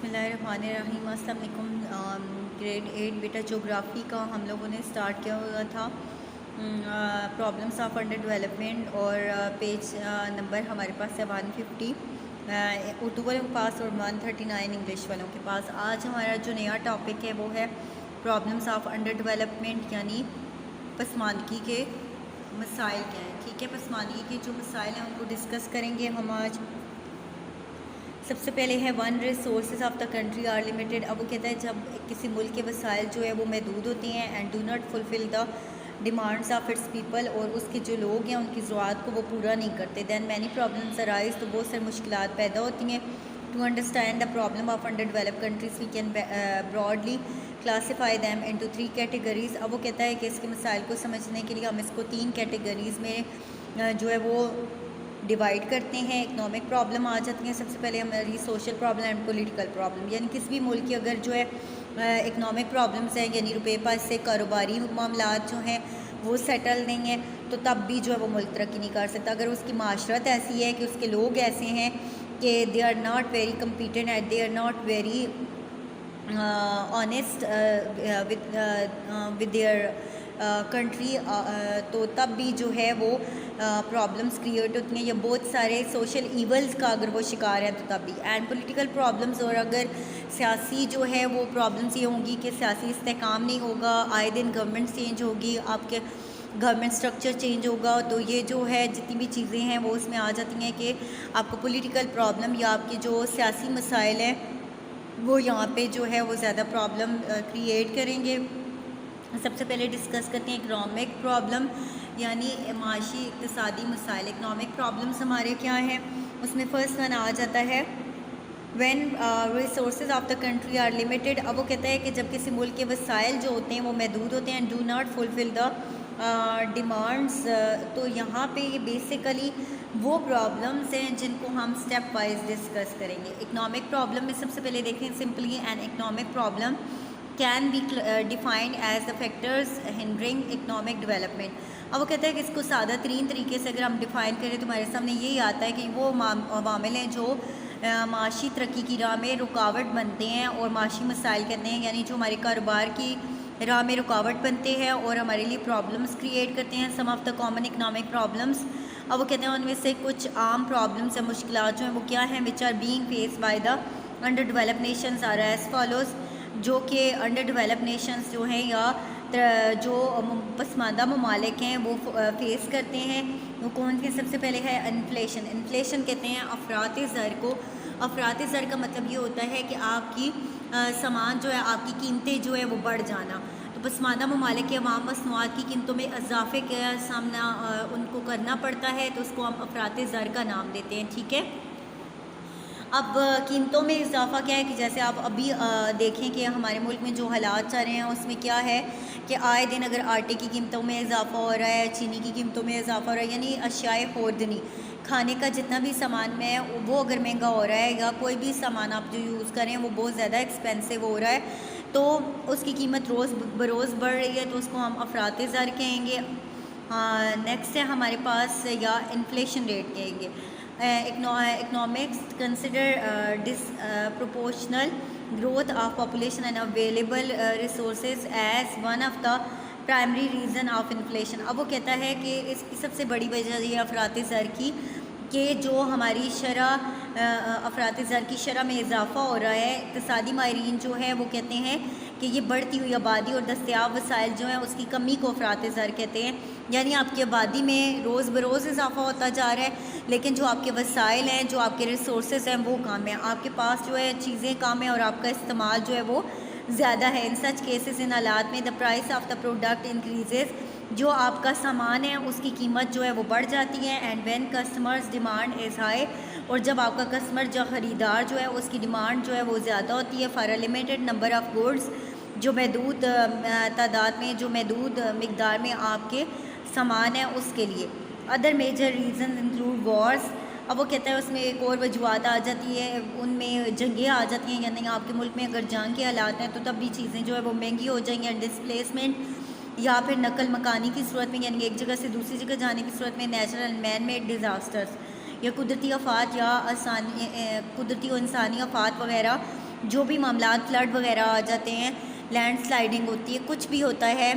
اللہ الرحمن الرحیم۔ السلام علیکم۔ گریڈ 8 بیٹا جغرافی کا ہم لوگوں نے سٹارٹ کیا ہوا تھا پرابلمس آف انڈر ڈیولپمنٹ، اور پیج نمبر ہمارے پاس ہے 150 اردو والوں کے پاس اور 139 انگلش والوں کے پاس۔ آج ہمارا جو نیا ٹاپک ہے وہ ہے پرابلمس آف انڈر ڈیولپمنٹ، یعنی پسماندگی کے مسائل کیا ہیں۔ ٹھیک ہے، پسماندگی کے جو مسائل ہیں ان کو ڈسکس کریں گے ہم آج۔ سب سے پہلے ہے one resources of the country are limited. اب وہ کہتا ہے جب کسی ملک کے وسائل جو ہے وہ محدود ہوتی ہیں، and do not fulfil the demands of its people, اور اس کے جو لوگ ہیں ان کی ضروریات کو وہ پورا نہیں کرتے، دین مینی پرابلمس ارائز، تو بہت ساری مشکلات پیدا ہوتی ہیں۔ To understand the problem of under develop countries we can broadly classify them into 3 categories. اب وہ کہتا ہے کہ اس کے مسائل کو سمجھنے کے لیے ہم اس کو 3 کیٹیگریز میں جو ہے وہ ڈیوائڈ کرتے ہیں۔ اکنامک پرابلم آ جاتی ہیں سب سے پہلے ہماری، social problem and political problem, یعنی کسی بھی ملک کی اگر جو ہے اکنامک پرابلمس ہیں، یعنی روپے پیسے کاروباری معاملات جو ہیں وہ سیٹل نہیں ہیں، تو تب بھی جو ہے وہ ملک ترقی نہیں کر سکتا۔ اگر اس کی معاشرت ایسی ہے کہ اس کے لوگ ایسے ہیں کہ they are not very competent and they are not very honest with their country, تو تب بھی جو ہے وہ پرابلمس کریٹ ہوتی ہیں، یا بہت سارے سوشل ایولز کا اگر وہ شکار ہیں تو تب بھی۔ اینڈ پولیٹیکل پرابلمس، اور اگر سیاسی جو ہے وہ پرابلمس یہ ہوں گی کہ سیاسی استحکام نہیں ہوگا، آئے دن گورنمنٹ چینج ہوگی، آپ کے گورنمنٹ سٹرکچر چینج ہوگا، تو یہ جو ہے جتنی بھی چیزیں ہیں وہ اس میں آ جاتی ہیں کہ آپ کو پولیٹیکل پرابلم یا آپ کے جو سیاسی مسائل ہیں وہ یہاں پہ جو ہے وہ زیادہ پرابلم کریٹ کریں گے۔ سب سے پہلے ڈسکس کرتے ہیں اکنامک پرابلم، یعنی معاشی اقتصادی مسائل۔ اکنامک پرابلمس ہمارے کیا ہیں، اس میں فرسٹ ون آ جاتا ہے when resources of the country are limited. اب وہ کہتا ہے کہ جب کسی ملک کے وسائل جو ہوتے ہیں وہ محدود ہوتے ہیں، do not fulfil the demands, تو یہاں پہ یہ بیسیکلی وہ پرابلمس ہیں جن کو ہم اسٹیپ وائز ڈسکس کریں گے۔ اکنامک پرابلم میں سب سے پہلے دیکھیں simply an economic problem can be defined as the factors hindering economic development۔ اب وہ کہتا ہے کہ اس کو سادہ ترین طریقے سے اگر ہم ڈیفائن کریں تو ہمارے سامنے یہی آتا ہے کہ وہ عوامل ہیں جو معاشی ترقی کی راہ میں رکاوٹ بنتے ہیں، اور معاشی مسائل کہتے ہیں یعنی جو ہمارے کاروبار کی راہ میں رکاوٹ بنتے ہیں اور ہمارے لیے پرابلمس کریٹ کرتے ہیں۔ Some of the common economic problems, اب وہ کہتے ہیں ان میں سے کچھ عام پرابلمس یا مشکلات جو ہیں وہ کیا ہیں، which are being faced by the underdeveloped nations are as follows، جو کہ انڈر ڈیولپ نیشنز جو ہیں یا جو پسماندہ ممالک ہیں وہ فیس کرتے ہیں، وہ کون سے؟ سب سے پہلے ہے انفلیشن۔ انفلیشن کہتے ہیں افراط زر کو۔ افراط زر کا مطلب یہ ہوتا ہے کہ آپ کی سامان جو ہے، آپ کی قیمتیں جو ہے وہ بڑھ جانا۔ تو پسماندہ ممالک کے عوام مصنوعات کی قیمتوں میں اضافے کا سامنا ان کو کرنا پڑتا ہے، تو اس کو ہم افراط زر کا نام دیتے ہیں۔ ٹھیک ہے، اب قیمتوں میں اضافہ کیا ہے کہ جیسے آپ ابھی دیکھیں کہ ہمارے ملک میں جو حالات چل رہے ہیں اس میں کیا ہے کہ آئے دن اگر آٹے کی قیمتوں میں اضافہ ہو رہا ہے، چینی کی قیمتوں میں اضافہ ہو رہا ہے، یعنی اشیاء خوردنی، کھانے کا جتنا بھی سامان میں وہ اگر مہنگا ہو رہا ہے، یا کوئی بھی سامان آپ جو یوز کریں وہ بہت زیادہ ایکسپینسو ہو رہا ہے، تو اس کی قیمت روز بروز بڑھ رہی ہے، تو اس کو ہم افراط زر کہیں گے۔ نیکسٹ ہے ہمارے پاس یا انفلیشن ریٹ کہیں گے۔ economics consider disproportional growth of population and available resources as one of the primary reason of inflation۔ اب وہ کہتا ہے کہ اس کی سب سے بڑی وجہ یہ افراط زر کی کہ جو ہماری شرح افراط زر کی شرح میں اضافہ ہو رہا ہے۔ اقتصادی ماہرین جو ہے وہ کہتے ہیں کہ یہ بڑھتی ہوئی آبادی اور دستیاب وسائل جو ہیں اس کی کمی کو افراط زر کہتے ہیں، یعنی آپ کی آبادی میں روز بروز اضافہ ہوتا جا رہا ہے، لیکن جو آپ کے وسائل ہیں، جو آپ کے ریسورسز ہیں وہ کم ہیں، آپ کے پاس جو ہے چیزیں کم ہیں اور آپ کا استعمال جو ہے وہ زیادہ ہے۔ ان سچ کیسز، ان حالات میں the price of the product increases, جو آپ کا سامان ہے اس کی قیمت جو ہے وہ بڑھ جاتی ہے۔ And when customers demand is high, اور جب آپ کا کسٹمر جو خریدار جو ہے اس کی ڈیمانڈ جو ہے وہ زیادہ ہوتی ہے، for a limited number of goods, جو محدود تعداد میں، جو محدود مقدار میں آپ کے سامان ہے اس کے لیے۔ Other major reasons include wars, اب وہ کہتا ہے اس میں ایک اور وجوہات آ جاتی ہے، ان میں جنگیں آ جاتی ہیں، یعنی آپ کے ملک میں اگر جنگ کے حالات ہیں تو تب بھی چیزیں جو ہے وہ مہنگی ہو جائیں گی۔ ڈسپلیسمنٹ، یا پھر نقل مکانی کی صورت میں، یعنی ایک جگہ سے دوسری جگہ جانے کی صورت میں۔ Natural and man made disasters, یا قدرتی آفات یا قدرتی و انسانی آفات وغیرہ جو بھی معاملات فلڈ وغیرہ آ جاتے ہیں, لینڈ سلائڈنگ ہوتی ہے, کچھ بھی ہوتا ہے,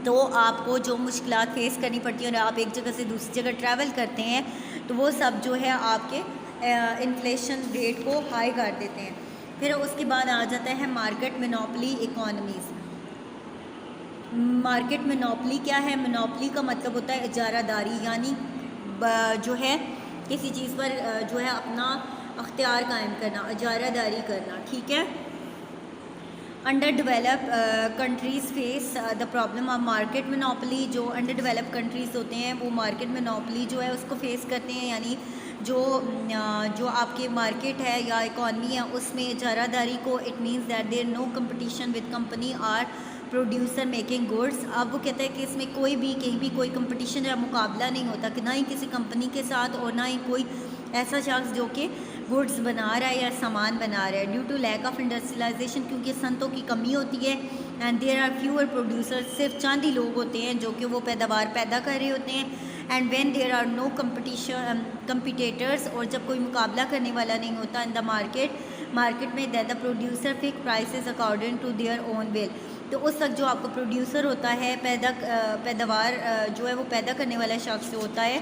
تو آپ کو جو مشکلات فیس کرنی پڑتی ہیں اور آپ ایک جگہ سے دوسری جگہ ٹریول کرتے ہیں, تو وہ سب جو ہے آپ کے انفلیشن ریٹ کو ہائی کر دیتے ہیں. پھر اس کے بعد آ جاتا ہے market monopoly economies. Market monopoly کیا ہے؟ مونوپلی کا مطلب ہوتا ہے اجارہ داری, یعنی جو ہے کسی چیز پر جو ہے اپنا اختیار قائم کرنا, اجارہ داری کرنا, ٹھیک ہے. Under develop countries face the problem of market monopoly. جو انڈر ڈیولپ کنٹریز ہوتے ہیں وہ مارکیٹ مونوپلی جو ہے اس کو فیس کرتے ہیں, یعنی جو آپ کے مارکیٹ ہے یا اکانومی ہے اس میں اجارہ داری کو, it means that there no competition with company or producer making goods. اب وہ کہتا ہے کہ اس میں کوئی بھی کہیں بھی کوئی کمپٹیشن یا مقابلہ نہیں ہوتا, کہ نہ ہی کسی کمپنی کے ساتھ اور نہ ہی کوئی ایسا شخص جو کہ گڈس بنا رہا ہے یا سامان بنا رہا ہے. Due to lack of industrialisation, کیونکہ صنعتوں کی کمی ہوتی ہے. And there are fewer producer, صرف چند ہی لوگ ہوتے ہیں جو کہ وہ پیداوار پیدا کر رہے ہوتے ہیں. And when there are no competitors, اور جب کوئی مقابلہ کرنے والا نہیں ہوتا ان دا مارکیٹ میں, then the producer fix prices according to their own will. تو اس وقت جو آپ کا پروڈیوسر ہوتا ہے, پیداوار جو ہے وہ پیدا کرنے والا شخص جو ہوتا ہے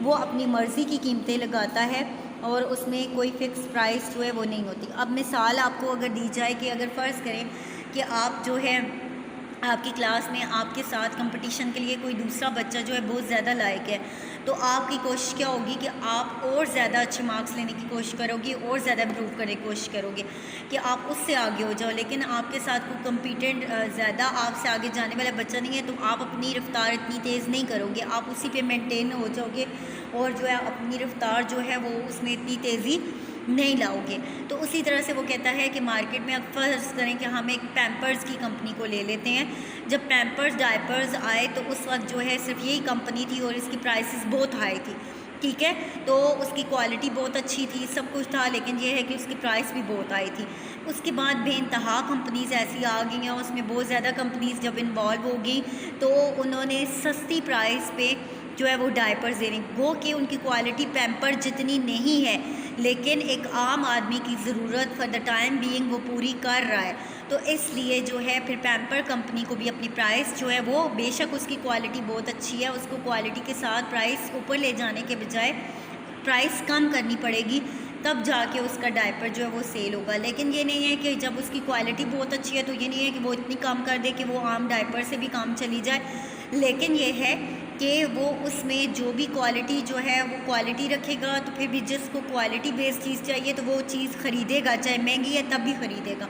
وہ اپنی مرضی کی قیمتیں لگاتا ہے اور اس میں کوئی فکس پرائس جو ہے وہ نہیں ہوتی. اب مثال آپ کو اگر دی جائے کہ اگر فرض کریں کہ آپ جو ہے آپ کی کلاس میں آپ کے ساتھ کمپٹیشن کے لیے کوئی دوسرا بچہ جو ہے بہت زیادہ لائق ہے, تو آپ کی کوشش کیا ہوگی کہ آپ اور زیادہ اچھے مارکس لینے کی کوشش کرو گی, اور زیادہ امپروو کرنے کی کوشش کرو گے کہ آپ اس سے آگے ہو جاؤ. لیکن آپ کے ساتھ کوئی کمپیٹنٹ زیادہ آپ سے آگے جانے والا بچہ نہیں ہے, تو آپ اپنی رفتار اتنی تیز نہیں کرو گے, آپ اسی پہ مینٹین ہو جاؤ گے اور جو ہے اپنی رفتار جو ہے وہ اس میں اتنی تیزی نہیں لاؤ گے. تو اسی طرح سے وہ کہتا ہے کہ مارکیٹ میں اب فرض کریں کہ ہم ایک پیمپرز کی کمپنی کو لے لیتے ہیں. جب پیمپرز ڈائپرز آئے تو اس وقت جو ہے صرف یہی کمپنی تھی اور اس کی پرائسز بہت ہائی تھی, ٹھیک ہے. تو اس کی کوالٹی بہت اچھی تھی, سب کچھ تھا, لیکن یہ ہے کہ اس کی پرائس بھی بہت ہائی تھی. اس کے بعد بے انتہا کمپنیز ایسی آ گئی ہیں, اس میں بہت زیادہ کمپنیز جب انوالو ہو گئی تو انہوں نے سستی پرائس پہ جو ہے وہ ڈائپرز دے رہی, گو کہ ان کی کوالٹی پیمپر جتنی نہیں ہے, لیکن ایک عام آدمی کی ضرورت فار دا ٹائم بینگ وہ پوری کر رہا ہے. تو اس لیے جو ہے پھر پیمپر کمپنی کو بھی اپنی پرائس جو ہے وہ, بے شک اس کی کوالٹی بہت اچھی ہے, اس کو کوالٹی کے ساتھ پرائس اوپر لے جانے کے بجائے پرائس کم کرنی پڑے گی, تب جا کے اس کا ڈائپر جو ہے وہ سیل ہوگا. لیکن یہ نہیں ہے کہ جب اس کی کوالٹی بہت اچھی ہے تو یہ نہیں ہے کہ وہ اتنی کم کر دے کہ وہ عام ڈائپر سے بھی کام چلی جائے, لیکن یہ ہے کہ وہ اس میں جو بھی کوالٹی جو ہے وہ کوالٹی رکھے گا. تو پھر بھی جس کو کوالٹی بیس چیز چاہیے تو وہ چیز خریدے گا, چاہے مہنگی ہے تب بھی خریدے گا.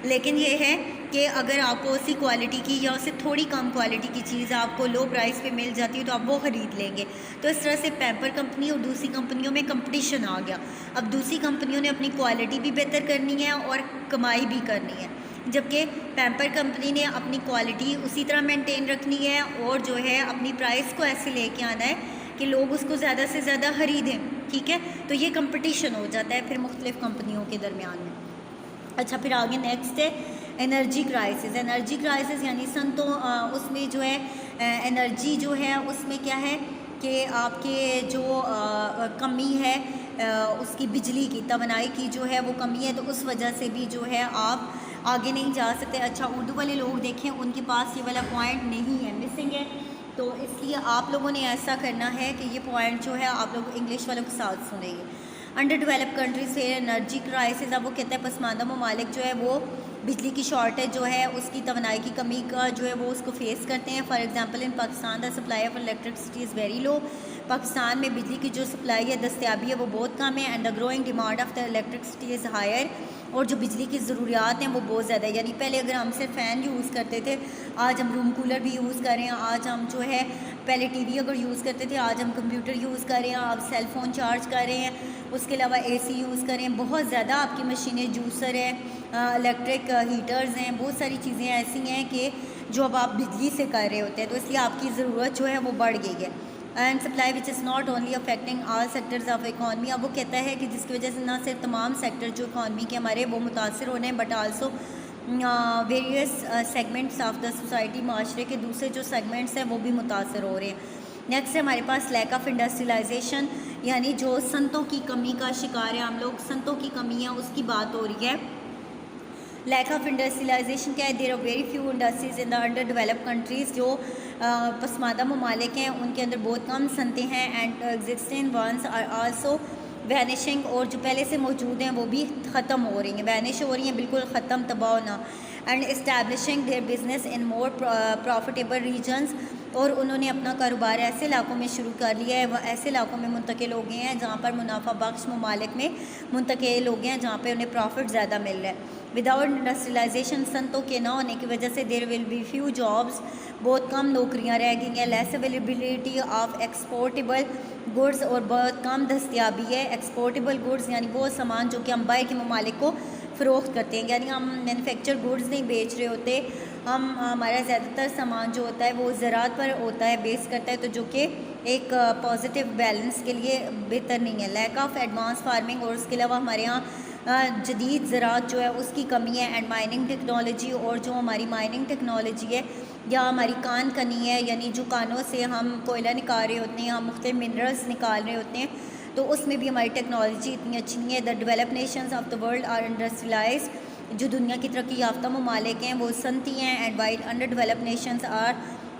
لیکن یہ ہے کہ اگر آپ کو اسی کوالٹی کی یا اس سے تھوڑی کم کوالٹی کی چیز آپ کو لو پرائس پہ مل جاتی ہے تو آپ وہ خرید لیں گے. تو اس طرح سے پیمپر کمپنی اور دوسری کمپنیوں میں کمپٹیشن آ گیا. اب دوسری کمپنیوں نے اپنی کوالٹی بھی بہتر کرنی ہے اور کمائی بھی کرنی ہے, جبکہ پیمپر کمپنی نے اپنی کوالٹی اسی طرح مینٹین رکھنی ہے اور جو ہے اپنی پرائس کو ایسے لے کے آنا ہے کہ لوگ اس کو زیادہ سے زیادہ خریدیں, ٹھیک ہے. تو یہ کمپٹیشن ہو جاتا ہے پھر مختلف کمپنیوں کے درمیان میں. اچھا, پھر آگے نیکسٹ ہے انرجی کرائسس. انرجی کرائسس یعنی صنعتوں, اس میں جو ہے انرجی جو ہے اس میں کیا ہے کہ آپ کے جو کمی ہے اس کی بجلی کی توانائی کی جو ہے وہ کمی ہے, تو اس وجہ سے بھی جو ہے آپ آگے نہیں جا سکتے. اچھا, اردو والے لوگ دیکھیں ان کے پاس یہ والا پوائنٹ نہیں ہے, مسنگ ہے, تو اس لیے آپ لوگوں نے ایسا کرنا ہے کہ یہ پوائنٹ جو ہے آپ لوگ انگلش والوں کے ساتھ سنیں گے. انڈر ڈیولپ کنٹریز سے انرجی کرائسس. اب وہ کہتا ہے پسماندہ ممالک جو ہے وہ بجلی کی شارٹیج جو ہے اس کی توانائی کی کمی کا جو ہے وہ اس کو فیس کرتے ہیں. For example in Pakistan the supply of electricity is very low. Pakistan میں بجلی کی جو سپلائی ہے, دستیابی ہے, وہ بہت کم ہے. And the growing demand of the electricity is higher. اور جو بجلی کی ضروریات ہیں وہ بہت زیادہ ہے. یعنی پہلے اگر ہم صرف فین یوز کرتے تھے, آج ہم روم کولر بھی یوز کر رہے ہیں. آج ہم جو ہے پہلے ٹی وی اگر یوز کرتے تھے, آج ہم کمپیوٹر یوز کر رہے ہیں, آپ سیل فون چارج کر رہے ہیں, اس کے علاوہ اے سی یوز کر رہے ہیں. بہت زیادہ آپ کی مشینیں, جوسر ہیں, الیکٹرک ہیٹرز ہیں, بہت ساری چیزیں ایسی ہیں کہ جو اب آپ بجلی سے کر رہے ہوتے ہیں. تو اس لیے آپ کی ضرورت جو ہے وہ بڑھ گئی ہے. And supply which is not only affecting all sectors of economy. اب وہ کہتا ہے کہ جس کی وجہ سے نہ صرف تمام سیکٹر جو اکانومی کے ہمارے وہ متاثر ہو رہے ہیں, but also various segments of the society, معاشرے کے دوسرے جو سیگمنٹس ہیں وہ بھی متاثر ہو رہے ہیں. نیکسٹ ہے ہمارے پاس لیک آف انڈسٹریلائزیشن, یعنی جو صنعتوں کی کمی کا شکار ہے ہم لوگ, صنعتوں کی کمی ہے اس کی بات ہو رہی ہے. لیک آف انڈسٹریلائزیشن کیا ہے؟ There are very few industries in the under develop countries. جو پسماندہ ممالک ہیں ان کے اندر بہت کم صنعتیں ہیں. And existing ones are also vanishing, اور جو پہلے سے موجود ہیں وہ بھی ختم ہو رہی ہیں, وینش ہو رہی ہیں, بالکل ختم, تباہ ہونا. And establishing their business in more profitable regions, اور انہوں نے اپنا کاروبار ایسے علاقوں میں شروع کر لیا ہے, وہ ایسے علاقوں میں منتقل ہو گئے ہیں جہاں پر منافع بخش ممالک میں منتقل ہو گئے ہیں, جہاں پہ انہیں پروفٹ زیادہ مل رہا ہے. وداؤٹ انڈسٹریلائزیشن, صنعتوں کے نہ ہونے کی وجہ سے دیر ول بی فیو جابس, بہت کم نوکریاں رہ گئی ہیں. لیس اویلیبلٹی آف ایکسپورٹیبل گڈس, اور بہت کم دستیابی ہے ایکسپورٹیبل گڈس, یعنی وہ سامان جو کہ ہم باہر کے ممالک کو فروخت کرتے ہیں, یعنی ہم مینوفیکچر گڈس نہیں بیچ رہے ہوتے, ہمارا زیادہ تر سامان جو ہوتا ہے وہ زراعت پر ہوتا ہے, بیس کرتا ہے, تو جو کہ ایک پازیٹیو بیلنس کے لیے بہتر نہیں ہے. لیک آف ایڈوانس فارمنگ, اور اس کے علاوہ ہمارے یہاں جدید زراعت جو ہے اس کی کمی ہے. اینڈ مائننگ ٹیکنالوجی, اور جو ہماری مائننگ ٹیکنالوجی ہے یا ہماری کان کنی ہے, یعنی جو کانوں سے ہم کوئلہ نکال رہے ہوتے ہیں, ہم مختلف منرلس نکال رہے ہوتے ہیں, تو اس میں بھی ہماری ٹیکنالوجی اتنی اچھی نہیں ہے. The develop nations of the world are industrialise, جو دنیا کی ترقی یافتہ ممالک ہیں وہ صنعتی ہیں. And while under develop nations are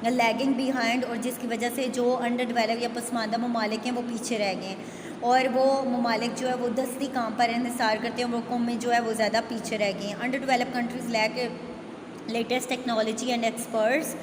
lagging behind, اور جس کی وجہ سے جو انڈر ڈیولپ یا پسماندہ ممالک ہیں وہ پیچھے رہ گئے ہیں, اور وہ ممالک جو ہے وہ دستی کام پر انحصار کرتے ہیں, وہ قوم میں جو ہے وہ زیادہ پیچھے رہ گئے ہیں. Under develop countries lack latest technology and experts,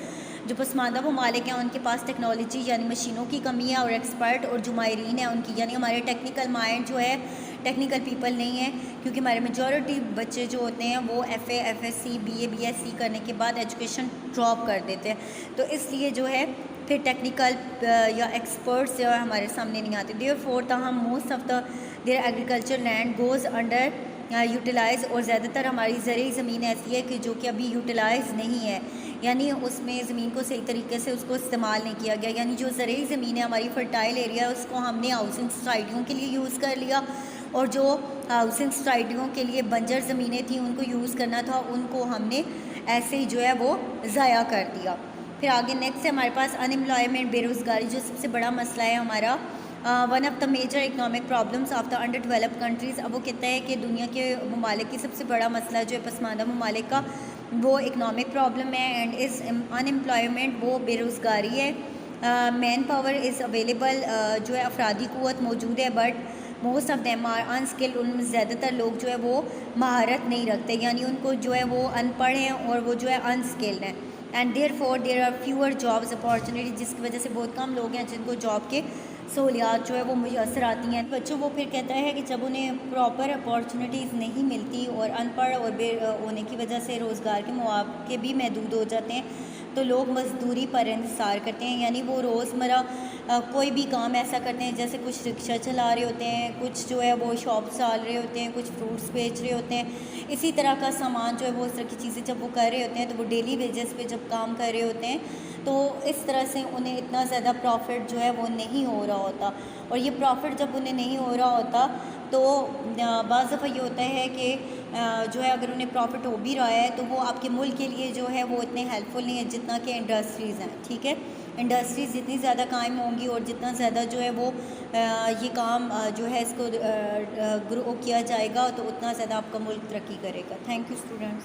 جو پسماندہ ممالک ہیں ان کے پاس ٹیکنالوجی یعنی مشینوں کی کمی ہے, اور ایکسپرٹ اور جو ماہرین ہیں ان کی, یعنی ہمارے ٹیکنیکل مائنڈ جو ہے, ٹیکنیکل پیپل نہیں ہے, کیونکہ ہمارے میجورٹی بچے جو ہوتے ہیں وہ F A, F S C, B A, B S C کرنے کے بعد ایجوکیشن ڈراپ کر دیتے ہیں, تو اس لیے جو ہے پھر ٹیکنیکل یا ایکسپرٹس جو ہے ہمارے سامنے نہیں آتے. دیئر فور تاہم most of the their agriculture land goes under utilise, اور زیادہ تر ہماری زرعی زمین ایسی ہے کہ جو کہ ابھی یوٹیلائز نہیں ہے, یعنی اس میں زمین کو صحیح طریقے سے اس کو استعمال نہیں کیا گیا. یعنی جو زرعی زمین ہے ہماری فرٹائل ایریا, اس کو ہم نے ہاؤسنگ سوسائٹیوں کے لیے یوز کر لیا, اور جو ہاؤسنگ سوسائٹیوں کے لیے بنجر زمینیں تھیں ان کو یوز کرنا تھا, ان کو ہم نے ایسے ہی جو ہے وہ ضائع کر دیا. پھر آگے نیکسٹ ہے ہمارے پاس ان امپلائمنٹ, بے روزگاری, جو سب سے بڑا مسئلہ ہے ہمارا. One of the major economic problems of the under develop countries. اب وہ کہتا ہے کہ دنیا کے ممالک کی سب سے بڑا مسئلہ جو ہے پسماندہ ممالک کا, وہ اکنامک پرابلم ہے. اینڈ از ان امپلائمنٹ, وہ بے روزگاری ہے. مین پاور از اویلیبل, جو ہے افرادی قوت موجود ہے, but most of them are unskilled, ان میں زیادہ تر لوگ جو ہے وہ مہارت نہیں رکھتے, یعنی ان کو جو ہے وہ ان پڑھ ہیں اور وہ جو ہے انسکلڈ ہیں. And therefore there are fewer jobs opportunity, جس کی وجہ سے بہت کم لوگ ہیں جن کو جاب کے سہولیات جو ہے وہ میسر آتی ہیں. بچوں وہ پھر کہتا ہے کہ جب انہیں پراپر اپارچونیٹیز نہیں ملتی, اور ان پڑھ اور بے ہونے کی وجہ سے روزگار کے مواقع بھی محدود ہو جاتے ہیں, تو لوگ مزدوری پر انحصار کرتے ہیں. یعنی وہ روزمرہ کوئی بھی کام ایسا کرتے ہیں, جیسے کچھ رکشہ چلا رہے ہوتے ہیں, کچھ جو ہے وہ شاپس ڈال رہے ہوتے ہیں, کچھ فروٹس بیچ رہے ہوتے ہیں, اسی طرح کا سامان جو ہے وہ اس طرح کی چیزیں جب وہ کر رہے ہوتے ہیں, تو وہ ڈیلی ویجز پہ جب کام کر رہے ہوتے ہیں, تو اس طرح سے انہیں اتنا زیادہ پروفٹ جو ہے وہ نہیں ہو رہا ہوتا. اور یہ پروفٹ جب انہیں نہیں ہو رہا ہوتا تو بعض دفعہ یہ ہوتا ہے کہ جو ہے اگر انہیں پروفٹ ہو بھی رہا ہے تو وہ آپ کے ملک کے لیے جو ہے وہ اتنے ہیلپ فل نہیں ہے جتنا کہ انڈسٹریز ہیں. ٹھیک ہے, انڈسٹریز جتنی زیادہ قائم ہوں گی اور جتنا زیادہ جو ہے وہ یہ کام جو ہے اس کو گرو کیا جائے گا, تو اتنا زیادہ آپ کا ملک ترقی کرے گا. Thank you students.